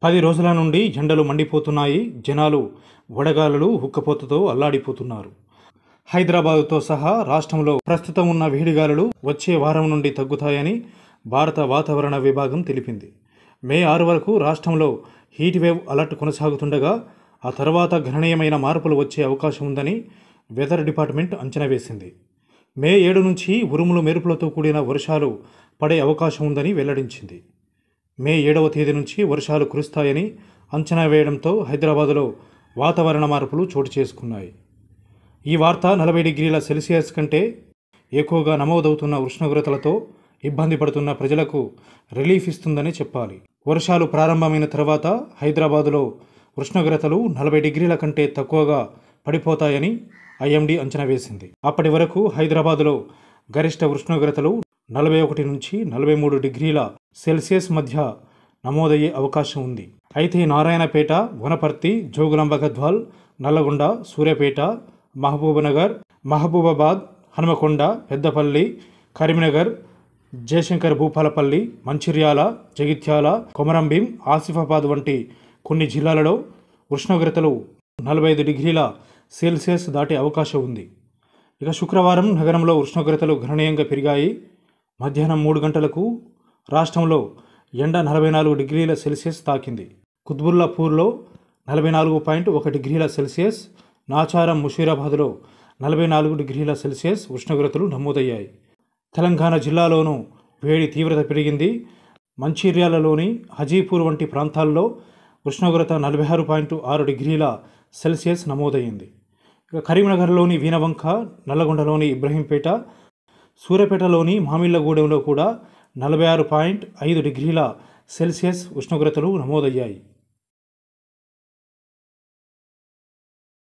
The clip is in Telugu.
10 రోజుల నుండి ఎండలు మండిపోతున్నాయి. జనాలు వడగాలులు హుక్కపోతతో అల్లాడిపోతున్నారు. హైదరాబాద్తో సహా రాష్ట్రంలో ప్రస్తుతం ఉన్న వేడిగాలులు వచ్చే వారం నుండి తగ్గుతాయని భారత వాతావరణ విభాగం తెలిపింది. మే 6 వరకు రాష్ట్రంలో హీట్ వేవ్ అలర్ట్ కొనసాగుతుండగా ఆ తర్వాత గణనీయమైన మార్పులు వచ్చే అవకాశం ఉందని వెదర్ డిపార్ట్మెంట్ అంచనా వేసింది. మే 7 నుంచి ఉరుములు మెరుపులతో కూడిన వర్షాలు పడే అవకాశం ఉందని వెల్లడించింది. మే 7వ తేదీ నుంచి వర్షాలు కురుస్తాయని అంచనా వేయడంతో హైదరాబాదులో వాతావరణ మార్పులు చోటు చేసుకున్నాయి. ఈ వార్త 40 డిగ్రీల సెల్సియస్ కంటే ఎక్కువగా నమోదవుతున్న ఉష్ణోగ్రతలతో ఇబ్బంది పడుతున్న ప్రజలకు రిలీఫ్ ఇస్తుందని చెప్పాలి. వర్షాలు ప్రారంభమైన తర్వాత హైదరాబాదులో ఉష్ణోగ్రతలు 40 డిగ్రీల కంటే తక్కువగా పడిపోతాయని ఐఎండీ అంచనా వేసింది. అప్పటి వరకు హైదరాబాదులో గరిష్ట ఉష్ణోగ్రతలు 41 నుంచి 43 డిగ్రీల సెల్సియస్ మధ్య నమోదయ్యే అవకాశం ఉంది. అయితే నారాయణపేట, వనపర్తి, జోగులాంబ గద్వాల్, నల్లగొండ, సూర్యాపేట, మహబూబ్నగర్, మహబూబాబాద్, హనుమకొండ, పెద్దపల్లి, కరీంనగర్, జయశంకర్ భూపాలపల్లి, మంచిర్యాల, జగిత్యాల, కొమరంభీం, ఆసిఫాబాద్ వంటి కొన్ని జిల్లాలలో ఉష్ణోగ్రతలు 45 డిగ్రీల సెల్సియస్ దాటే అవకాశం ఉంది. ఇక శుక్రవారం నగరంలో ఉష్ణోగ్రతలు గణనీయంగా పెరిగాయి. మధ్యాహ్నం 3 గంటలకు రాష్ట్రంలో ఎండ 44 డిగ్రీల సెల్సియస్ తాకింది. కుత్బుల్లాపూర్లో 44.1 డిగ్రీల సెల్సియస్, నాచారం, ముషీరాబాద్లో 44 డిగ్రీల సెల్సియస్ ఉష్ణోగ్రతలు నమోదయ్యాయి. తెలంగాణ జిల్లాలోనూ వేడి తీవ్రత పెరిగింది. మంచిర్యాలలోని హజీపూర్ వంటి ప్రాంతాల్లో ఉష్ణోగ్రత 46.6 డిగ్రీల సెల్సియస్ నమోదయ్యింది. ఇక కరీంనగర్లోని వీనవంక, నల్లగొండలోని ఇబ్రహీంపేట, సూర్యాపేటలోని మామిళ్లగూడెంలో కూడా 46.5 డిగ్రీల సెల్సియస్ ఉష్ణోగ్రతలు నమోదయ్యాయి.